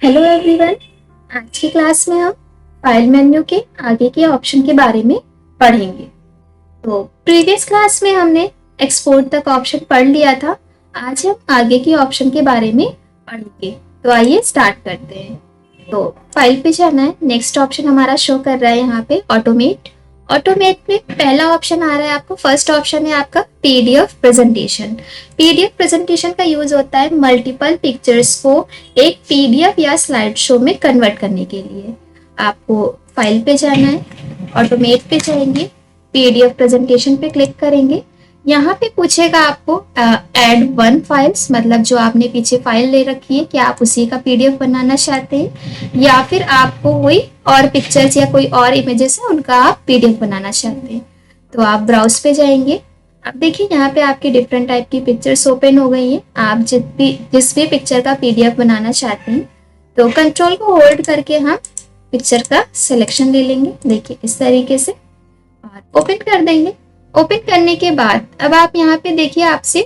Hello everyone. आज की class में हम फाइल मेन्यू के आगे के ऑप्शन के बारे में पढ़ेंगे। तो प्रीवियस क्लास में हमने एक्सपोर्ट तक ऑप्शन पढ़ लिया था। आज हम आगे के ऑप्शन के बारे में पढ़ेंगे। तो आइए स्टार्ट करते हैं। तो फाइल पे जाना है। नेक्स्ट ऑप्शन हमारा शो कर रहा है यहाँ पे ऑटोमेट। ऑटोमेट में पहला ऑप्शन आ रहा है आपको, फर्स्ट ऑप्शन है आपका पीडीएफ प्रेजेंटेशन। पीडीएफ प्रेजेंटेशन का यूज होता है मल्टीपल पिक्चर्स को एक पीडीएफ या स्लाइड शो में कन्वर्ट करने के लिए। आपको फाइल पे जाना है, ऑटोमेट पे जाएंगे, पीडीएफ प्रेजेंटेशन पे क्लिक करेंगे। यहाँ पे पूछेगा आपको ऐड वन फाइल्स, मतलब जो आपने पीछे फाइल ले रखी है क्या आप उसी का पीडीएफ बनाना चाहते हैं या फिर आपको कोई और पिक्चर्स या कोई और इमेजेस है उनका आप पीडीएफ बनाना चाहते हैं। तो आप ब्राउज पे जाएंगे। अब देखिए यहाँ पे आपकी डिफरेंट टाइप की पिक्चर्स ओपन हो गई हैं। आप जिस भी पिक्चर का पीडीएफ बनाना चाहते हैं तो कंट्रोल को होल्ड करके हम पिक्चर का सिलेक्शन ले लेंगे। देखिए इस तरीके से और ओपन कर देंगे। ओपन करने के बाद अब आप यहाँ पे देखिए आपसे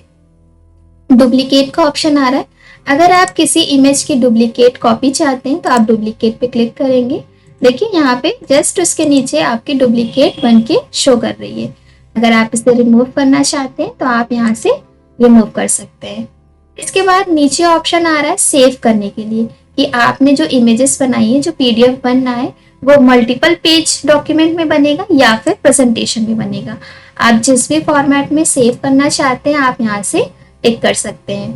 डुप्लीकेट का ऑप्शन आ रहा है। अगर आप किसी इमेज की डुप्लीकेट कॉपी चाहते हैं तो आप डुप्लीकेट पे क्लिक करेंगे। देखिए यहाँ पे जस्ट उसके नीचे आपकी डुप्लीकेट बन के शो कर रही है। अगर आप इसे रिमूव करना चाहते हैं तो आप यहाँ से रिमूव कर सकते हैं। इसके बाद नीचे ऑप्शन आ रहा है सेव करने के लिए कि आपने जो इमेजेस बनाई है, जो पीडीएफ बनना है वो मल्टीपल पेज डॉक्यूमेंट में बनेगा या फिर प्रेजेंटेशन में बनेगा। आप जिस भी फॉर्मेट में सेव करना चाहते हैं आप यहाँ से टिक कर सकते हैं।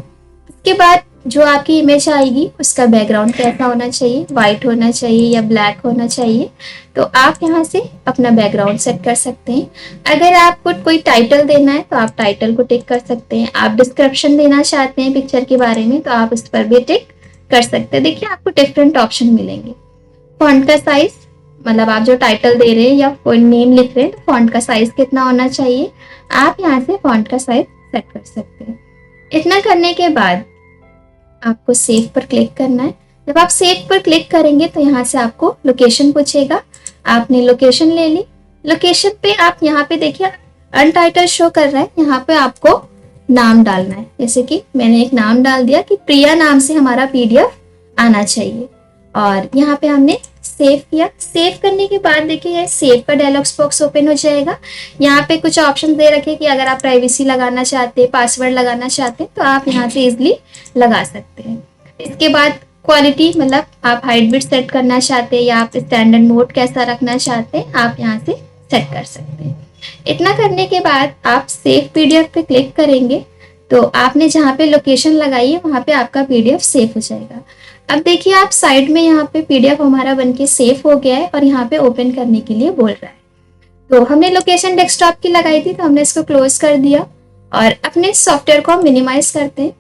इसके बाद जो आपकी इमेज आएगी उसका बैकग्राउंड कैसा होना चाहिए, वाइट होना चाहिए या ब्लैक होना चाहिए, तो आप यहाँ से अपना बैकग्राउंड सेट कर सकते हैं। अगर आपको कोई टाइटल देना है तो आप टाइटल को टिक कर सकते हैं। आप डिस्क्रिप्शन देना चाहते हैं पिक्चर के बारे में तो आप इस पर भी टिक कर सकते हैं। देखिए आपको डिफरेंट ऑप्शन मिलेंगे। फॉन्ट का साइज, मतलब आप जो टाइटल दे रहे हैं या कोई नेम लिख रहे हैं तो फॉन्ट का साइज कितना होना चाहिए, आप यहाँ से फॉन्ट का साइज सेट कर सकते हैं। इतना करने के बाद आपको सेव पर क्लिक करना है। जब आप सेव पर क्लिक करेंगे तो यहाँ से आपको लोकेशन पूछेगा। आपने लोकेशन ले ली। लोकेशन पे आप यहाँ पे देखिए अनटाइटल शो कर रहा है। यहाँ पे आपको नाम डालना है। जैसे कि मैंने एक नाम डाल दिया कि प्रिया नाम से हमारा पीडीएफ आना चाहिए और यहाँ पे हमने सेव किया। सेव करने के बाद देखिए सेव का डायलॉग बॉक्स ओपन हो जाएगा। यहाँ पे कुछ ऑप्शन दे रखे कि अगर आप प्राइवेसी लगाना चाहते हैं, पासवर्ड लगाना चाहते हैं तो आप यहाँ से इजिली लगा सकते हैं। इसके बाद क्वालिटी, मतलब आप हाइट बिट सेट करना चाहते हैं या आप स्टैंडर्ड मोड कैसा रखना चाहते हैं आप यहाँ से सेट कर सकते हैं। इतना करने के बाद आप सेव पीडीएफ पे क्लिक करेंगे तो आपने जहाँ पे लोकेशन लगाई है वहाँ पे आपका पीडीएफ सेव हो जाएगा। अब देखिए आप साइड में यहाँ पे पीडीएफ हमारा बनके सेव हो गया है और यहाँ पे ओपन करने के लिए बोल रहा है। तो हमने लोकेशन डेस्कटॉप की लगाई थी तो हमने इसको क्लोज कर दिया और अपने सॉफ्टवेयर को हम मिनिमाइज करते हैं।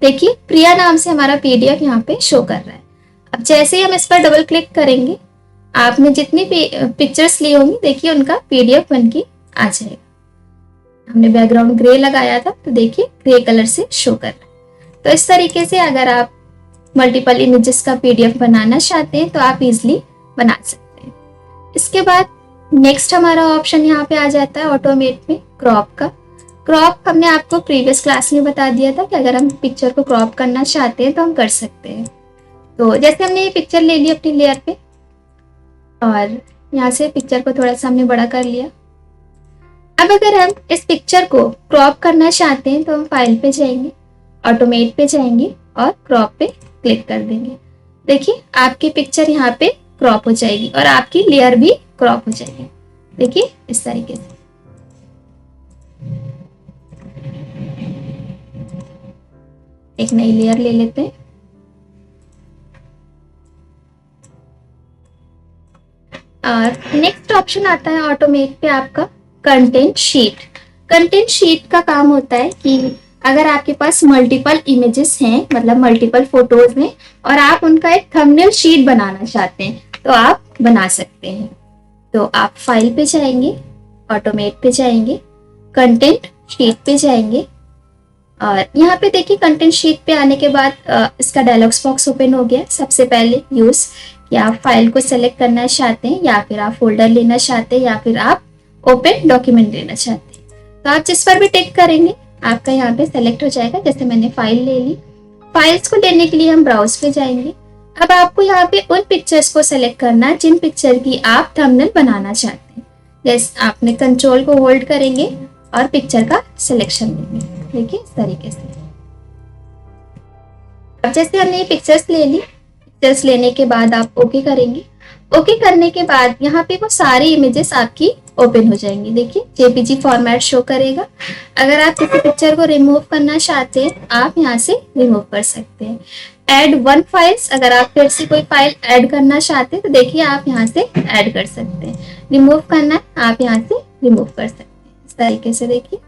देखिए प्रिया नाम से हमारा पीडीएफ यहाँ पे शो कर रहा है। अब जैसे ही हम इस पर डबल क्लिक करेंगे आपने जितनी पिक्चर्स ली होंगी देखिए उनका पीडीएफ बनके आ जाएगा। हमने बैकग्राउंड ग्रे लगाया था तो देखिए ग्रे कलर से शो कर रहा है। तो इस तरीके से अगर आप मल्टीपल इमेजेस का पीडीएफ बनाना चाहते हैं तो आप इजिली बना सकते हैं। इसके बाद नेक्स्ट हमारा ऑप्शन यहाँ पे आ जाता है ऑटोमेट में क्रॉप का। क्रॉप हमने आपको प्रीवियस क्लास में बता दिया था कि अगर हम पिक्चर को क्रॉप करना चाहते हैं तो हम कर सकते हैं। तो जैसे हमने ये पिक्चर ले ली अपनी लेयर पे और यहाँ से पिक्चर को थोड़ा सा हमने बड़ा कर लिया। अब अगर हम इस पिक्चर को क्रॉप करना चाहते हैं तो हम फाइल पे जाएंगे, ऑटोमेट पे जाएंगे और क्रॉप पे क्लिक कर देंगे। देखिए आपकी पिक्चर यहाँ पे क्रॉप हो जाएगी और आपकी लेयर भी क्रॉप हो जाएगी। देखिए इस तरीके से। एक नई लेयर ले लेते हैं। और नेक्स्ट ऑप्शन आता है ऑटोमेट पे आपका कंटेंट शीट। कंटेंट शीट का काम होता है कि अगर आपके पास मल्टीपल इमेजेस हैं, मतलब मल्टीपल फोटोज हैं और आप उनका एक थंबनेल शीट बनाना चाहते हैं तो आप बना सकते हैं। तो आप फाइल पे जाएंगे, ऑटोमेट पे जाएंगे, कंटेंट शीट पे जाएंगे और यहाँ पे देखिए कंटेंट शीट पे आने के बाद इसका डायलॉग बॉक्स ओपन हो गया। सबसे पहले यूज कि आप फाइल को सेलेक्ट करना चाहते हैं या फिर आप फोल्डर लेना चाहते हैं या फिर आप ओपन डॉक्यूमेंट लेना चाहते हैं। तो आप जिस पर भी टिक करेंगे आपका यहाँ पे सेलेक्ट हो जाएगा। जैसे मैंने फाइल ले ली। फाइल्स को लेने के लिए हम ब्राउज पे जाएंगे। अब आपको यहाँ पे उन पिक्चर्स को सेलेक्ट करना है जिन पिक्चर की आप थंबनेल बनाना चाहते हैं। जैसे आपने कंट्रोल को होल्ड करेंगे और पिक्चर का सिलेक्शन लेंगे। देखिए इस तरीके से। अब जैसे हमने ये पिक्चर्स ले ली, पिक्चर्स लेने के बाद आप ओके करेंगे। ओके करने के बाद यहाँ पे वो सारी इमेजेस आपकी ओपन हो जाएंगी। देखिए जेपीजी फॉर्मेट शो करेगा। अगर आप किसी पिक्चर को रिमूव करना चाहते हैं आप यहाँ से रिमूव कर सकते हैं। ऐड वन फाइल्स, अगर आप फिर से कोई फाइल ऐड करना चाहते हैं तो देखिए आप यहाँ से ऐड कर सकते हैं। रिमूव करना है आप यहाँ से रिमूव कर सकते हैं। इस तरीके से देखिए।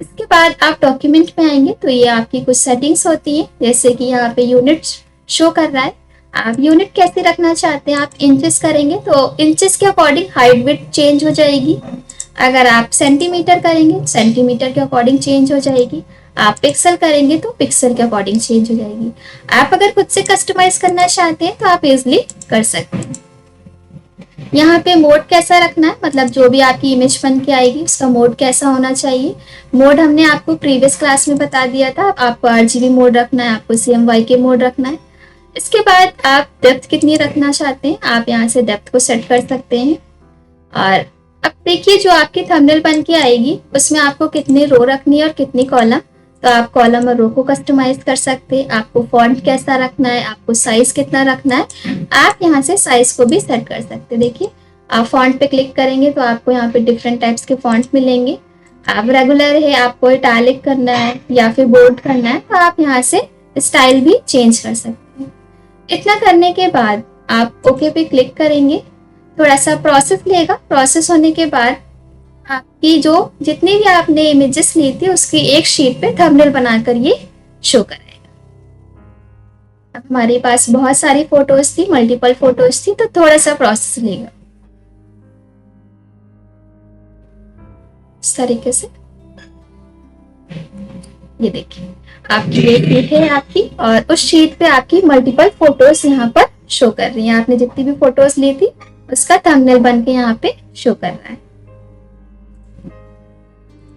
इसके बाद आप डॉक्यूमेंट में आएंगे तो ये आपकी कुछ सेटिंग्स होती है, जैसे कि यहाँ पे यूनिट शो कर रहा है। आप यूनिट कैसे रखना चाहते हैं, आप इंचेस करेंगे तो इंचेस के अकॉर्डिंग हाइट विड्थ चेंज हो जाएगी। अगर आप सेंटीमीटर करेंगे सेंटीमीटर के अकॉर्डिंग चेंज हो जाएगी। आप पिक्सल करेंगे तो पिक्सल के अकॉर्डिंग चेंज हो जाएगी। आप अगर खुद से कस्टमाइज करना चाहते हैं तो आप इजिली कर सकते हैं। यहाँ पे मोड कैसा रखना है, मतलब जो भी आपकी इमेज बन के आएगी उसका मोड कैसा होना चाहिए। मोड हमने आपको प्रीवियस क्लास में बता दिया था। आपको RGB मोड रखना है, आपको CMYK मोड रखना है। इसके बाद आप डेप्थ कितनी रखना चाहते हैं आप यहाँ से डेप्थ को सेट कर सकते हैं। और अब देखिए जो आपकी थंबनेल बन के आएगी उसमें आपको कितनी रो रखनी है और कितनी कॉलम, तो आप कॉलम और रो को कस्टमाइज कर सकते हैं। आपको फॉन्ट कैसा रखना है, आपको साइज कितना रखना है, आप यहाँ से साइज को भी सेट कर सकते हैं। देखिए आप फॉन्ट पे क्लिक करेंगे तो आपको यहाँ पे डिफरेंट टाइप्स के फॉन्ट मिलेंगे। आप रेगुलर है, आपको इटैलिक करना है या फिर बोल्ड करना है तो आप यहाँ से स्टाइल भी चेंज कर सकते हैं। इतना करने के बाद आप ओके पे क्लिक करेंगे। थोड़ा सा प्रोसेस लेगा। प्रोसेस होने के बाद आपकी जो जितनी भी आपने इमेजेस ली थी उसकी एक शीट पे थंबनेल बनाकर ये शो कराएगा। अब हमारे पास बहुत सारी फोटोज थी, मल्टीपल फोटोज थी, तो थोड़ा सा प्रोसेस लेगा। इस तरीके से ये देखिए आपकी एक शीट है आपकी, और उस शीट पे आपकी मल्टीपल फोटोज यहाँ पर शो कर रही हैं। आपने जितनी भी फोटोज ली थी उसका थंबनेल बन के यहाँ पे शो कर रहा है।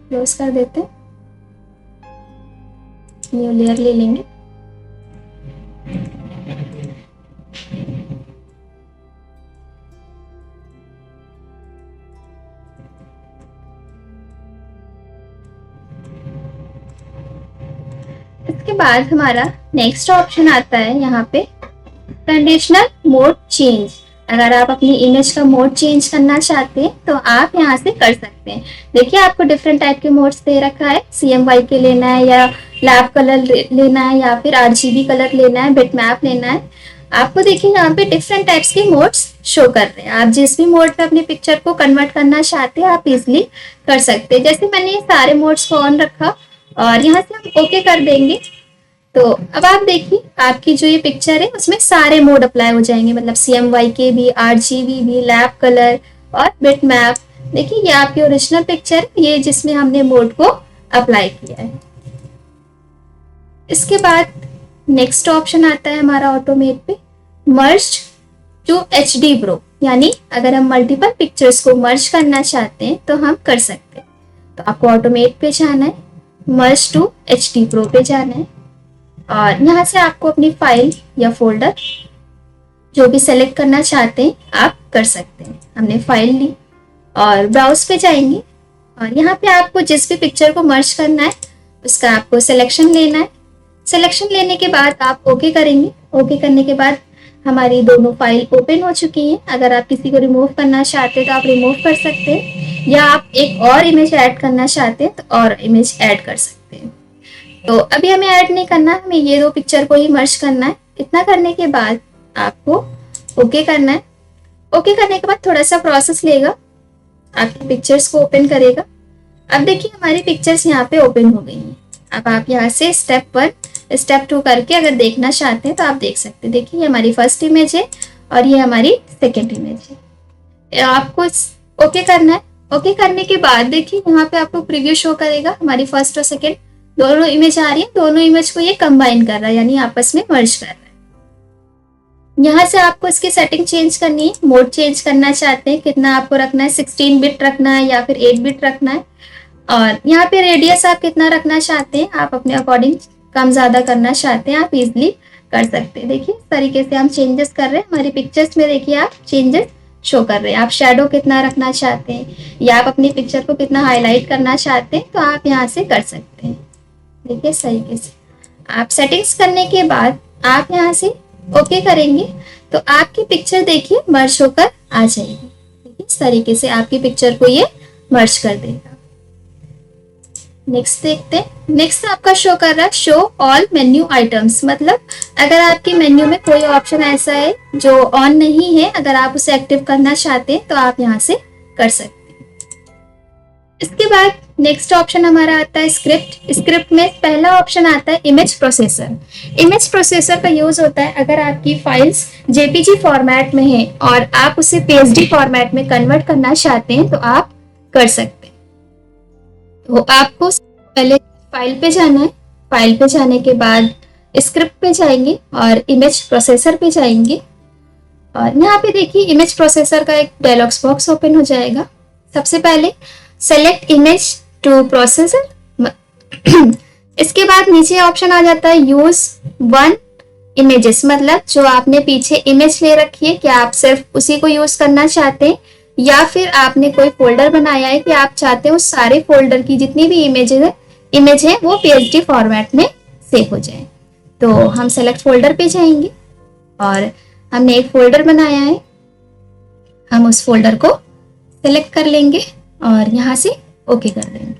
क्लोज कर देते हैं, न्यू लेयर ले लेंगे। इसके बाद हमारा नेक्स्ट ऑप्शन आता है यहाँ पे कंडीशनल मोड चेंज। अगर आप अपनी इमेज का मोड चेंज करना चाहते हैं तो आप यहाँ से कर सकते हैं। देखिए आपको डिफरेंट टाइप के मोड्स दे रखा है। CMYK लेना है या लैब कलर लेना है या फिर RGB कलर लेना है, बिटमैप लेना है। आपको देखिए यहाँ पे डिफरेंट टाइप्स के मोड्स शो कर रहे हैं। आप जिस भी मोड पे अपनी पिक्चर को कन्वर्ट करना चाहते हैं आप इजिली कर सकते हैं। जैसे मैंने ये सारे मोड्स को ऑन रखा और यहाँ से हम ओके कर देंगे तो अब आप देखिए आपकी जो ये पिक्चर है उसमें सारे मोड अप्लाई हो जाएंगे, मतलब CMYK भी, RGB भी, लैब कलर और बिटमैप। देखिए ये आपकी ओरिजिनल पिक्चर ये जिसमें हमने मोड को अप्लाई किया है। इसके बाद नेक्स्ट ऑप्शन आता है हमारा ऑटोमेट पे मर्ज टू HD प्रो, यानी अगर हम मल्टीपल पिक्चर्स को मर्ज करना चाहते हैं तो हम कर सकते हैं। तो आपको ऑटोमेट पे जाना है, मर्ज टू HD प्रो पे जाना है और यहाँ से आपको अपनी फाइल या फोल्डर जो भी सेलेक्ट करना चाहते हैं आप कर सकते हैं। हमने फाइल ली और ब्राउज पे जाएंगे और यहाँ पे आपको जिस भी पिक्चर को मर्ज करना है उसका आपको सिलेक्शन लेना है। सिलेक्शन लेने के बाद आप ओके करेंगे। ओके करने के बाद हमारी दोनों फाइल ओपन हो चुकी हैं। अगर आप किसी को रिमूव करना चाहते हैं तो आप रिमूव कर सकते हैं या आप एक और इमेज ऐड करना चाहते हैं तो और इमेज ऐड कर सकते हैं। तो अभी हमें ऐड नहीं करना, हमें ये दो पिक्चर को ही मर्ज करना है। इतना करने के बाद आपको ओके करना है। ओके करने के बाद थोड़ा सा प्रोसेस लेगा, आपकी पिक्चर्स को ओपन करेगा। अब देखिए हमारी पिक्चर्स यहाँ पे ओपन हो गई हैं। अब आप यहाँ से स्टेप 1 स्टेप 2 करके अगर देखना चाहते हैं तो आप देख सकते हैं। देखिए ये हमारी फर्स्ट इमेज है और ये हमारी सेकेंड इमेज है। आपको ओके करना है। ओके करने के बाद देखिए यहाँ पे आपको प्रीव्यू शो करेगा। हमारी फर्स्ट और सेकेंड दोनों इमेज आ रही है, दोनों इमेज को ये कंबाइन कर रहा है यानी आपस में मर्ज कर रहा है। यहाँ से आपको इसकी सेटिंग चेंज करनी है, मोड चेंज करना चाहते हैं, कितना आपको रखना है, 16 बिट रखना है या फिर 8 बिट रखना है। और यहाँ पे रेडियस आप कितना रखना चाहते हैं, आप अपने अकॉर्डिंग कम ज्यादा करना चाहते हैं आप इजिली कर सकते हैं। देखिए इस तरीके से हम चेंजेस कर रहे हैं। हमारी पिक्चर्स में देखिए आप चेंजेस शो कर रहे हैं। आप शेडो कितना रखना चाहते हैं या आप अपनी पिक्चर को कितना हाईलाइट करना चाहते हैं तो आप यहाँ से कर सकते हैं। देखिए इस तरीके से आप सेटिंग्स करने के बाद आप यहाँ से ओके करेंगे तो आपकी पिक्चर देखिए मर्ज होकर आ जाएगी। देखिए इस तरीके से आपकी पिक्चर को ये मर्ज कर देगा। नेक्स्ट देखते हैं। नेक्स्ट आपका शो कर रहा है शो ऑल मेन्यू आइटम्स, मतलब अगर आपके मेन्यू में कोई ऑप्शन ऐसा है जो ऑन नहीं है, अगर आप उसे एक्टिव करना चाहते हैं तो आप यहाँ से कर सकते हैं। इसके बाद नेक्स्ट ऑप्शन हमारा आता है स्क्रिप्ट। स्क्रिप्ट में पहला ऑप्शन आता है इमेज प्रोसेसर। इमेज प्रोसेसर का यूज होता है अगर आपकी फाइल्स जेपीजी फॉर्मेट में है और आप उसे पीएसडी फॉर्मेट में कन्वर्ट करना चाहते हैं तो आप कर सकते हैं। तो आपको पहले फाइल पे जाना है। फाइल पे जाने के बाद स्क्रिप्ट पे जाएंगे और इमेज प्रोसेसर पे जाएंगे और यहाँ पे देखिए इमेज प्रोसेसर का एक डायलॉग बॉक्स ओपन हो जाएगा। सबसे पहले सेलेक्ट इमेज टू प्रोसेसर। इसके बाद नीचे ऑप्शन आ जाता है यूज वन इमेजेस, मतलब जो आपने पीछे इमेज ले रखी है क्या आप सिर्फ उसी को यूज करना चाहते हैं या फिर आपने कोई फोल्डर बनाया है कि आप चाहते हैं उस सारे फोल्डर की जितनी भी इमेज है वो पीएसडी फॉर्मेट में सेव हो जाए। तो हम सेलेक्ट फोल्डर पे जाएंगे और हमने एक फोल्डर बनाया है, हम उस फोल्डर को सेलेक्ट कर लेंगे और यहाँ से ओके कर देंगे।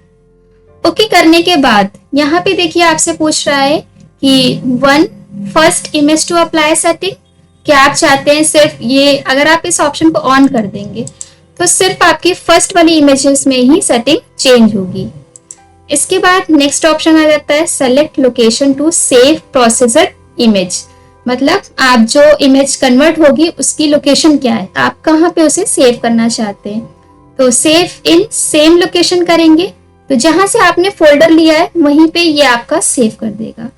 ओके करने के बाद यहाँ पे देखिए आपसे पूछ रहा है कि one first image to apply setting, क्या आप चाहते हैं सिर्फ ये, अगर आप इस ऑप्शन को ऑन कर देंगे तो सिर्फ आपकी फर्स्ट वाली इमेजेस में ही सेटिंग चेंज होगी। इसके बाद नेक्स्ट ऑप्शन आ जाता है select location to save processor image, मतलब आप जो इमेज कन्वर्ट होगी उसकी लोकेशन क्या है, आप कहाँ पे उसे सेव करना चाहते हैं। तो सेव इन सेम लोकेशन करेंगे तो जहां से आपने फोल्डर लिया है वहीं पे ये आपका सेव कर देगा।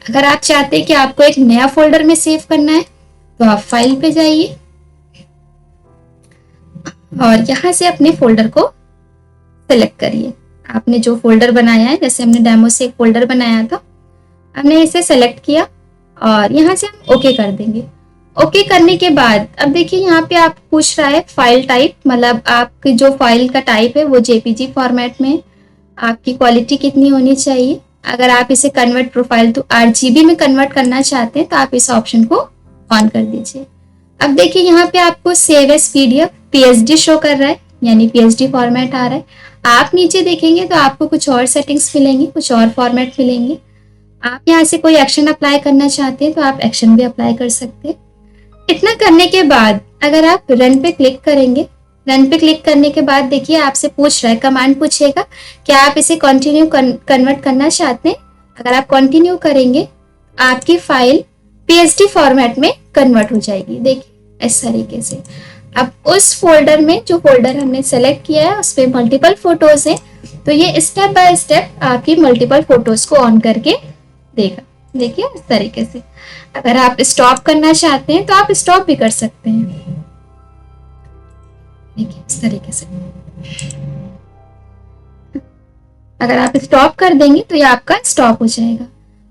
अगर आप चाहते हैं कि आपको एक नया फोल्डर में सेव करना है तो आप फाइल पे जाइए और यहाँ से अपने फोल्डर को सेलेक्ट करिए। आपने जो फोल्डर बनाया है, जैसे हमने डेमो से एक फोल्डर बनाया था, हमने इसे सेलेक्ट किया और यहाँ से हम ओके कर देंगे। ओके करने के बाद अब देखिए यहाँ पे आप पूछ रहा है फाइल टाइप, मतलब आपकी जो फाइल का टाइप है वो जेपीजी फॉर्मेट में, आपकी क्वालिटी कितनी होनी चाहिए। अगर आप इसे कन्वर्ट प्रोफाइल टू आरजीबी में कन्वर्ट करना चाहते हैं तो आप इस ऑप्शन को ऑन कर दीजिए। अब देखिए यहाँ पे आपको save as PDF PSD show कर रहा है, यानी पीएसडी फॉर्मेट आ रहा है। आप नीचे देखेंगे तो आपको कुछ और सेटिंग्स मिलेंगी, कुछ और फॉर्मेट मिलेंगे। आप यहाँ से कोई एक्शन अप्लाई करना चाहते हैं तो आप एक्शन भी अप्लाई कर सकते हैं। इतना करने के बाद अगर आप रन पे क्लिक करेंगे, रन पे क्लिक करने के बाद देखिए आपसे पूछ रहा है, कमांड पूछेगा क्या आप इसे कंटिन्यू कन्वर्ट करना चाहते हैं। अगर आप कंटिन्यू करेंगे आपकी फाइल पीएसडी फॉर्मेट में कन्वर्ट हो जाएगी। देखिए इस तरीके से। अब उस फोल्डर में, जो फोल्डर हमने सेलेक्ट किया है उस पर मल्टीपल फोटोज हैं, तो ये स्टेप बाय स्टेप आपकी मल्टीपल फोटोज को ऑन करके देगा। देखिए इस तरीके से। अगर आप स्टॉप करना चाहते हैं तो आप स्टॉप भी कर सकते हैं। देखिए इस तरीके से। अगर आप स्टॉप कर देंगे तो ये आपका स्टॉप हो जाएगा।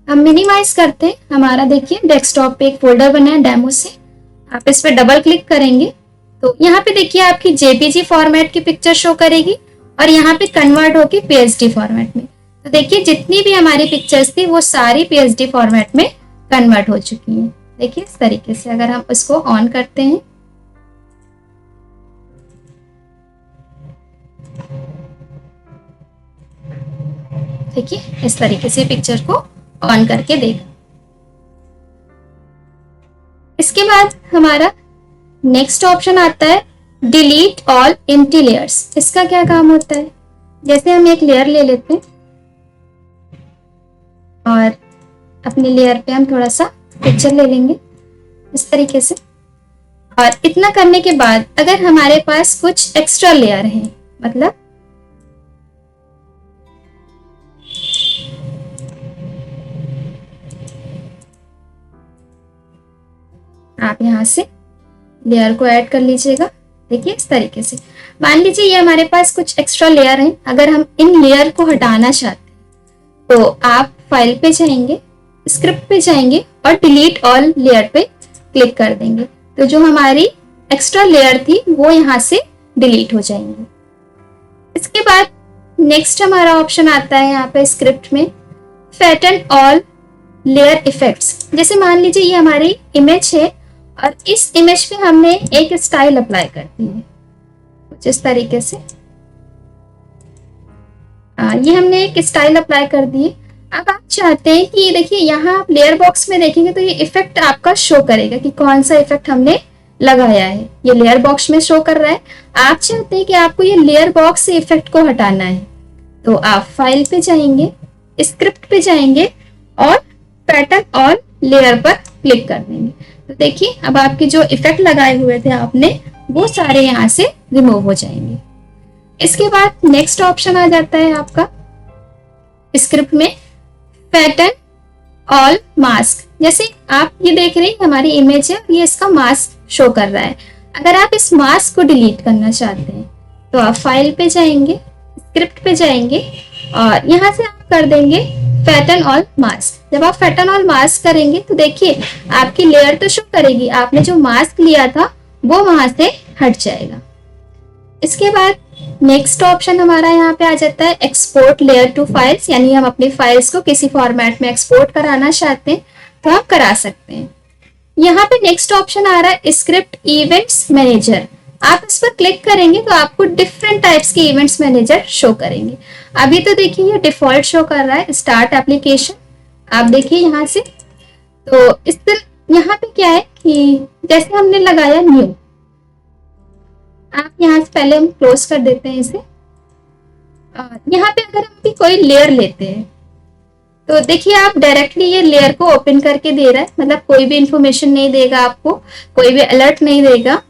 हम मिनिमाइज करते हैं। हमारा देखिए डेस्कटॉप पे एक फोल्डर बना है डेमो से, आप इस पर डबल क्लिक करेंगे तो यहाँ पे देखिए आपकी जेपीजी फॉर्मेट की पिक्चर शो करेगी और यहाँ पे कन्वर्ट होके पीएसडी फॉर्मेट में। तो देखिए जितनी भी हमारी पिक्चर्स थी वो सारी पीएसडी फॉर्मेट में कन्वर्ट हो चुकी हैं। देखिए इस तरीके से। अगर हम इसको ऑन करते हैं, देखिए इस तरीके से पिक्चर को ऑन करके देगा। इसके बाद हमारा नेक्स्ट ऑप्शन आता है डिलीट ऑल एम्प्टी लेयर्स। इसका क्या काम होता है, जैसे हम एक लेयर ले लेते हैं और अपने लेयर पे हम थोड़ा सा पिक्चर ले लेंगे इस तरीके से। और इतना करने के बाद अगर हमारे पास कुछ एक्स्ट्रा लेयर है, मतलब आप यहाँ से लेयर को ऐड कर लीजिएगा। देखिए इस तरीके से। मान लीजिए ये हमारे पास कुछ एक्स्ट्रा लेयर हैं, अगर हम इन लेयर को हटाना चाहते हैं तो आप फाइल पे जाएंगे स्क्रिप्ट पे जाएंगे और डिलीट ऑल लेयर पे क्लिक कर देंगे, तो जो हमारी एक्स्ट्रा लेयर थी वो यहाँ से डिलीट हो जाएंगी। इसके बाद नेक्स्ट हमारा ऑप्शन आता है यहाँ पे स्क्रिप्ट में, फैटन ऑल लेयर इफेक्ट्स। जैसे मान लीजिए ये हमारी इमेज है और इस इमेज पे हमने एक स्टाइल अप्लाई कर दी है कुछ इस तरीके से। ये हमने एक स्टाइल अप्लाई कर दी है। अब आप चाहते हैं कि देखिए यहाँ आप लेयर बॉक्स में देखेंगे तो ये इफेक्ट आपका शो करेगा कि कौन सा इफेक्ट हमने लगाया है, ये लेयर बॉक्स में शो कर रहा है। आप चाहते हैं कि आपको ये लेयर बॉक्स से इफेक्ट को हटाना है, तो आप फाइल पे जाएंगे, स्क्रिप्ट पे जाएंगे और पैटर्न ऑल लेयर पर क्लिक कर देंगे। तो देखिए अब आपके जो इफेक्ट लगाए हुए थे आपने वो सारे यहाँ से रिमूव हो जाएंगे। इसके बाद नेक्स्ट ऑप्शन आ जाता है आपका स्क्रिप्ट में, पैटर्न ऑल मास्क। जैसे आप ये देख रहे हैं हमारी इमेज है, ये इसका मास्क शो कर रहा है। अगर आप इस मास्क को डिलीट करना चाहते हैं तो आप फाइल पे जाएंगे, स्क्रिप्ट पे जाएंगे और यहाँ से आप कर देंगे पैटर्न ऑल मास्क। जब आप पैटर्न ऑल मास्क करेंगे तो देखिए आपकी लेयर तो शो करेगी, आपने जो मास्क लिया था वो वहां से हट जाएगा। इसके बाद नेक्स्ट ऑप्शन हमारा यहाँ पे आ जाता है एक्सपोर्ट लेयर टू फाइल्स, यानी हम अपनी फाइल्स को किसी फॉर्मेट में एक्सपोर्ट कराना चाहते हैं तो हम करा सकते हैं। यहाँ पे नेक्स्ट ऑप्शन आ रहा है स्क्रिप्ट इवेंट्स मैनेजर। आप इस पर क्लिक करेंगे तो आपको डिफरेंट टाइप्स के इवेंट्स मैनेजर शो करेंगे। अभी तो देखिए ये डिफॉल्ट शो कर रहा है स्टार्ट एप्लीकेशन। आप देखिए यहाँ से, तो इस यहाँ पे क्या है कि जैसे हमने लगाया न्यू, आप यहाँ से पहले हम क्लोज कर देते हैं इसे। यहाँ पे अगर हम भी कोई लेयर लेते हैं तो देखिए आप डायरेक्टली ये लेयर को ओपन करके दे रहा है, मतलब कोई भी इंफॉर्मेशन नहीं देगा आपको, कोई भी अलर्ट नहीं देगा।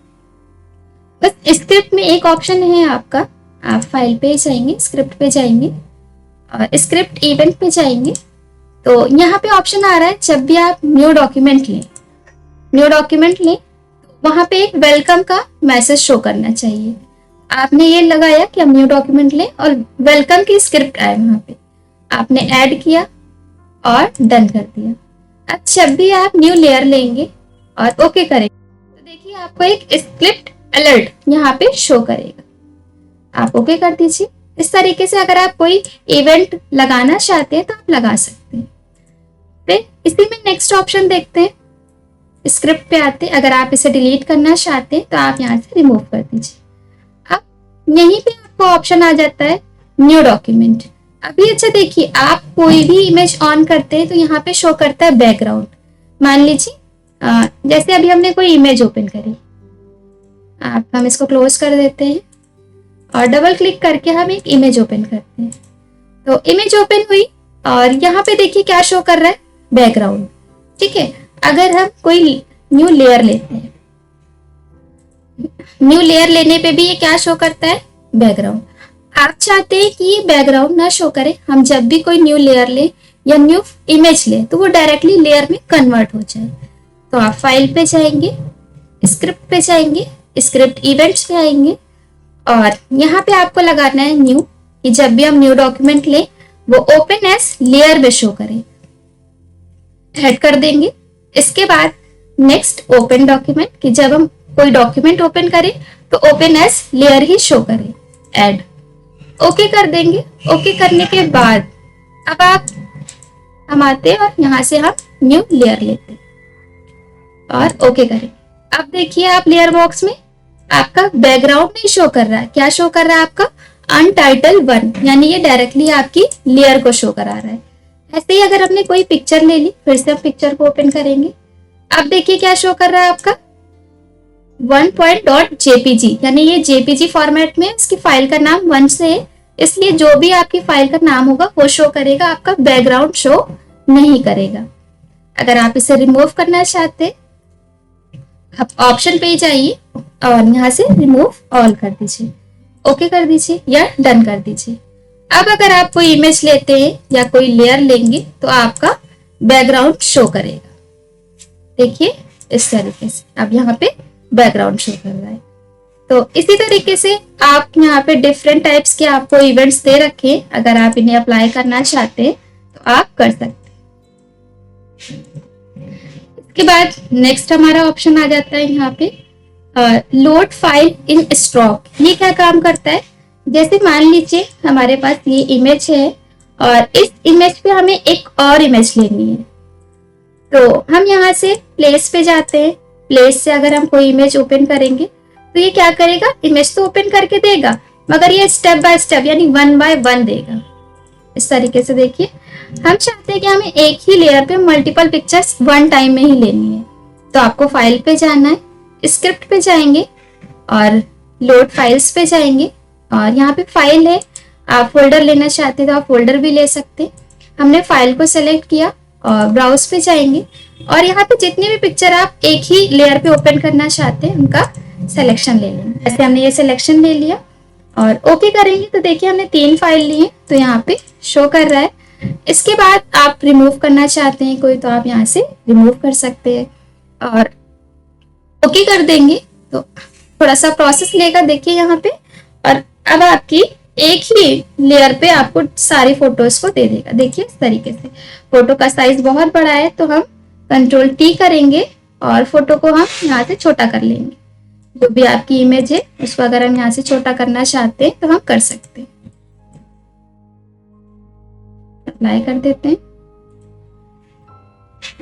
बस स्क्रिप्ट में एक ऑप्शन है आपका, आप फाइल पे जाएंगे, स्क्रिप्ट पे जाएंगे और स्क्रिप्ट इवेंट पे जाएंगे, तो यहाँ पे ऑप्शन आ रहा है जब भी आप न्यू डॉक्यूमेंट लें वहां पे एक वेलकम का मैसेज शो करना चाहिए। आपने ये लगाया कि हम न्यू डॉक्यूमेंट लें और वेलकम की स्क्रिप्ट आए, वहां पे आपने ऐड किया और डन कर दिया। अब जब भी आप न्यू लेयर लेंगे और ओके करेंगे तो देखिए आपको एक स्क्रिप्ट अलर्ट यहाँ पे शो करेगा। आप ओके कर दीजिए। इस तरीके से अगर आप कोई इवेंट लगाना चाहते हैं तो आप लगा सकते हैं। फिर इसी में नेक्स्ट ऑप्शन देखते हैं, स्क्रिप्ट पे आते हैं। अगर आप इसे डिलीट करना चाहते हैं तो आप यहाँ से रिमूव कर दीजिए। अब यहीं पे आपको ऑप्शन आ जाता है न्यू डॉक्यूमेंट। अभी अच्छा देखिए, आप कोई भी इमेज ऑन करते हैं तो यहाँ पे शो करता है बैकग्राउंड। मान लीजिए जैसे अभी हमने कोई इमेज ओपन करी, हम इसको क्लोज कर देते हैं और डबल क्लिक करके हम एक इमेज ओपन करते हैं। तो इमेज ओपन हुई और यहाँ पे देखिए क्या शो कर रहा है, बैकग्राउंड। ठीक है, अगर हम कोई न्यू लेयर लेते हैं, न्यू लेयर लेने पे भी ये क्या शो करता है, बैकग्राउंड। आप चाहते हैं कि ये बैकग्राउंड ना शो करे, हम जब भी कोई न्यू लेयर ले या न्यू इमेज ले तो वो डायरेक्टली लेयर में कन्वर्ट हो जाए। तो आप फाइल पे जाएंगे, स्क्रिप्ट पे जाएंगे, स्क्रिप्ट इवेंट्स पे आएंगे और यहाँ पे आपको लगाना है न्यू, कि जब भी हम न्यू डॉक्यूमेंट ले वो ओपन एज लेयर में शो करे। ऐड कर देंगे। इसके बाद नेक्स्ट ओपन डॉक्यूमेंट, कि जब हम कोई डॉक्यूमेंट ओपन करें तो ओपन एज लेयर ही शो करे। ऐड ओके कर देंगे। ओके करने के बाद अब हम आते हैं और यहाँ से हम न्यू लेयर लेते हैं और ओके करें। अब देखिए आप लेयर बॉक्स में आपका बैकग्राउंड नहीं शो कर रहा है, क्या शो कर रहा है आपका अनटाइटल्ड 1, यानी ये डायरेक्टली आपकी लेयर को शो करा रहा है। ऐसे ही अगर हमने कोई पिक्चर ले ली, फिर से हम पिक्चर को ओपन करेंगे। अब देखिए क्या शो कर रहा है आपका 1.jpg, यानी ये jpg फॉर्मेट में इसकी फाइल का नाम 1 से है, इसलिए जो भी आपकी फाइल का नाम होगा वो शो करेगा, आपका बैकग्राउंड शो नहीं करेगा। अगर आप इसे रिमूव करना चाहते हैं आप ऑप्शन पे ही जाइए और यहाँ से रिमूव ऑल कर दीजिए, ओके कर दीजिए या डन कर दीजिए। अब अगर आप कोई इमेज लेते हैं या कोई लेयर लेंगे तो आपका बैकग्राउंड शो करेगा। देखिए इस तरीके से अब यहाँ पे बैकग्राउंड शो कर रहा है। तो इसी तरीके से आप यहाँ पे डिफरेंट टाइप्स के आपको इवेंट्स दे रखे, अगर आप इन्हें अप्लाई करना चाहते हैं तो आप कर सकते हैं। इसके बाद नेक्स्ट हमारा ऑप्शन आ जाता है यहाँ पे लोड फाइल इन स्टॉक। ये क्या काम करता है, जैसे मान लीजिए हमारे पास ये इमेज है और इस इमेज पे हमें एक और इमेज लेनी है, तो हम यहाँ से प्लेस पे जाते हैं। प्लेस से अगर हम कोई इमेज ओपन करेंगे तो ये क्या करेगा, इमेज तो ओपन करके देगा मगर ये स्टेप बाय स्टेप यानी 1 बाय 1 देगा। इस तरीके से देखिए, हम चाहते हैं कि हमें एक ही लेयर पे मल्टीपल पिक्चर्स वन टाइम में ही लेनी है, तो आपको फाइल पे जाना है, स्क्रिप्ट पे जाएंगे और लोड फाइल्स पे जाएंगे और यहाँ पे फाइल है, आप फोल्डर लेना चाहते हैं तो आप फोल्डर भी ले सकते हैं। हमने फाइल को सेलेक्ट किया और ब्राउज पे जाएंगे और यहाँ पे जितनी भी पिक्चर आप एक ही लेयर पे ओपन करना चाहते हैं उनका सिलेक्शन ले लेंगे। जैसे हमने ये सिलेक्शन ले लिया और ओके करेंगे तो देखिए हमने 3 फाइल ली है, तो यहाँ पे शो कर रहा है। इसके बाद आप रिमूव करना चाहते हैं कोई, तो आप यहाँ से रिमूव कर सकते हैं और ओके कर देंगे तो थोड़ा सा प्रोसेस लेगा देखिए यहाँ पे। और अब आपकी एक ही लेयर पे आपको सारी फोटोज को दे देगा। देखिए इस तरीके से, फोटो का साइज बहुत बड़ा है तो हम कंट्रोल टी करेंगे और फोटो को हम यहाँ से छोटा कर लेंगे। जो भी आपकी इमेज है उसको अगर हम यहाँ से छोटा करना चाहते हैं तो हम कर सकते हैं। अप्लाई कर देते हैं,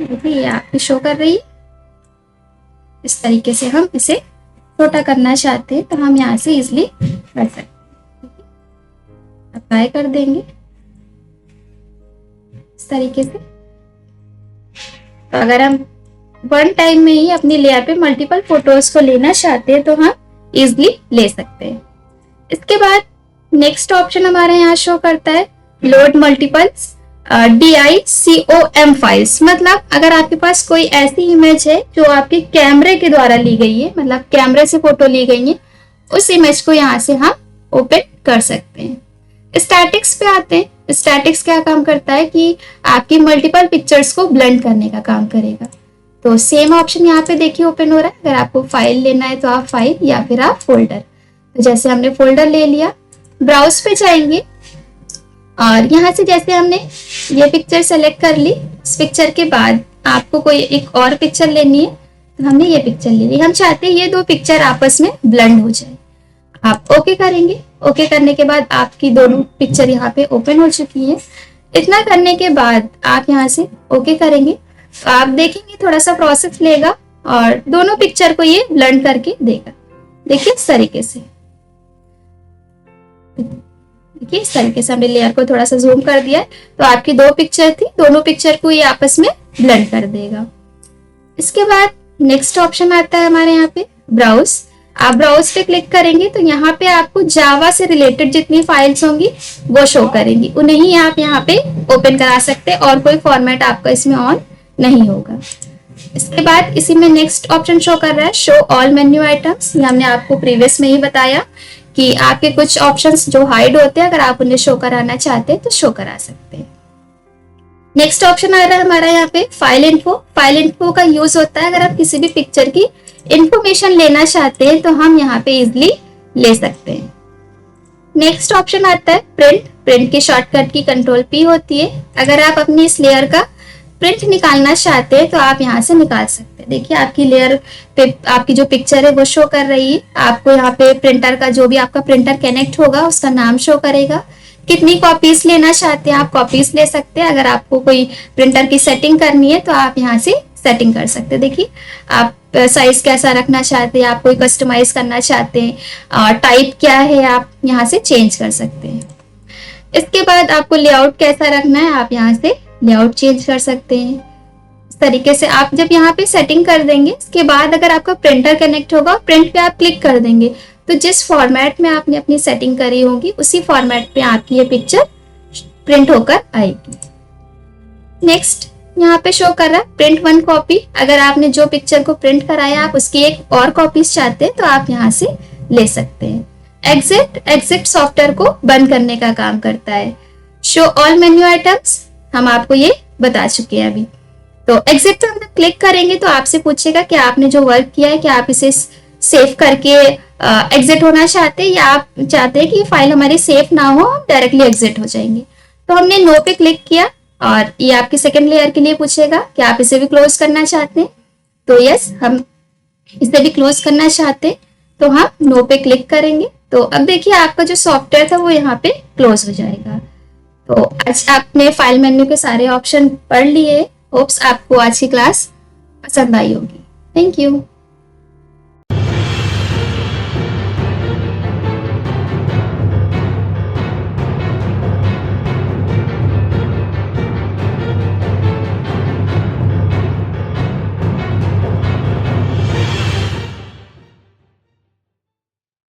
देखिए ये आपकी शो कर रही है। इस तरीके से हम इसे छोटा करना चाहते हैं तो हम यहाँ से इजिली कर सकते हैं। अप्लाई कर देंगे इस तरीके से। तो अगर हम वन टाइम में ही अपनी लेयर पे मल्टीपल फोटोज को लेना चाहते हैं तो हम इजिली ले सकते हैं। इसके बाद नेक्स्ट ऑप्शन हमारे यहाँ शो करता है लोड मल्टीपल्स DICOM फाइल्स। मतलब अगर आपके पास कोई ऐसी इमेज है जो आपके कैमरे के द्वारा ली गई है, मतलब कैमरे से फोटो ली गई है, उस इमेज को यहाँ से हम ओपन कर सकते हैं। स्टैटिक्स पे आते हैं। स्टैटिक्स क्या काम करता है कि आपकी मल्टीपल पिक्चर्स को ब्लेंड करने का काम करेगा। तो सेम ऑप्शन यहाँ पे देखिए ओपन हो रहा है। अगर आपको फाइल लेना है तो आप फाइल या फिर आप फोल्डर। तो जैसे हमने फोल्डर ले लिया, ब्राउज पे जाएंगे और यहाँ से जैसे हमने ये पिक्चर सेलेक्ट कर ली, इस पिक्चर के बाद आपको कोई एक और पिक्चर लेनी है तो हमने ये पिक्चर ले ली। हम चाहते हैं ये 2 पिक्चर आपस में ब्लेंड हो जाए। आप ओके करेंगे। ओके करने के बाद आपकी दोनों पिक्चर यहाँ पे ओपन हो चुकी है। इतना करने के बाद आप यहाँ से ओके करेंगे तो आप देखेंगे थोड़ा सा प्रोसेस लेगा और दोनों पिक्चर को ये ब्लेंड करके देगा। देखिए इस तरीके से, देखिए इस तरीके से हमने लेयर को थोड़ा सा जूम कर दिया है तो आपकी 2 पिक्चर थी, दोनों पिक्चर को ये आपस में ब्लेंड कर देगा। इसके बाद नेक्स्ट ऑप्शन आता है हमारे यहाँ पे ब्राउज। आप ब्राउज पे क्लिक करेंगे तो यहाँ पे आपको जावा से रिलेटेड जितनी फाइल्स होंगी वो शो करेंगी, उन्हें ही आप यहाँ पे ओपन करा सकते हैं और कोई फॉर्मेट आपका इसमें ऑन नहीं होगा। इसके बाद इसी में नेक्स्ट ऑप्शन शो कर रहा है शो ऑल मेन्यू आइटम्स। ये हमने आपको प्रीवियस में ही बताया कि आपके कुछ ऑप्शंस जो हाइड होते हैं अगर आप उन्हें शो कराना चाहते हैं तो शो करा सकते हैं। नेक्स्ट ऑप्शन आ रहा है हमारा यहाँ पे फाइल इन्फो। फाइल इन्फो का यूज होता है अगर आप किसी भी पिक्चर की इंफॉर्मेशन लेना चाहते हैं तो हम यहाँ पे इजिली ले सकते हैं। नेक्स्ट ऑप्शन आता है प्रिंट। प्रिंट की शॉर्टकट की कंट्रोल P होती है। अगर आप अपनी इस लेयर का प्रिंट निकालना चाहते हैं तो आप यहाँ से निकाल सकते हैं। देखिए आपकी लेयर पे आपकी जो पिक्चर है वो शो कर रही है। आपको यहाँ पे प्रिंटर का जो भी आपका प्रिंटर कनेक्ट होगा उसका नाम शो करेगा। कितनी कॉपीज लेना चाहते हैं आप कॉपीज ले सकते हैं। अगर आपको कोई प्रिंटर की सेटिंग करनी है तो आप यहाँ से सेटिंग कर सकते हैं। देखिए आप साइज कैसा रखना चाहते हैं, आप कोई कस्टमाइज करना चाहते हैं और टाइप क्या है आप यहाँ से चेंज कर सकते हैं। इसके बाद आपको लेआउट कैसा रखना है आप यहाँ से लेआउट चेंज कर सकते हैं। इस तरीके से आप जब यहाँ पे सेटिंग कर देंगे इसके बाद अगर आपका प्रिंटर कनेक्ट होगा प्रिंट पे आप क्लिक कर देंगे तो जिस फॉर्मेट में आपने अपनी सेटिंग करी होगी उसी फॉर्मेट पे आपकी ये पिक्चर प्रिंट होकर आएगी। नेक्स्ट यहाँ पे शो कर रहा है प्रिंट 1 कॉपी। अगर आपने जो पिक्चर को प्रिंट कराया आप उसकी एक और कॉपीज चाहते हैं तो आप यहाँ से ले सकते हैं। एग्जिट सॉफ्टवेयर को बंद करने का काम करता है। शो ऑल मेन्यू आइटम्स हम आपको ये बता चुके हैं अभी। तो एग्जिट पे हम क्लिक करेंगे तो आपसे पूछेगा कि आपने जो वर्क किया है क्या आप इसे सेव करके एग्जिट होना चाहते हैं या आप चाहते हैं कि फाइल हमारी सेव ना हो, हम डायरेक्टली एग्जिट हो जाएंगे। तो हमने नो पे क्लिक किया और ये आपकी सेकेंड लेयर के लिए पूछेगा कि आप इसे भी क्लोज करना चाहते हैं। तो यस, हम इसे भी क्लोज करना चाहते हैं, तो हम नो पे क्लिक करेंगे। तो अब देखिए आपका जो सॉफ्टवेयर था वो यहाँ पे क्लोज हो जाएगा। तो आज आपने फाइल मेन्यू के सारे ऑप्शन पढ़ लिए। होप्स आपको आज की क्लास पसंद आई होगी। Thank you.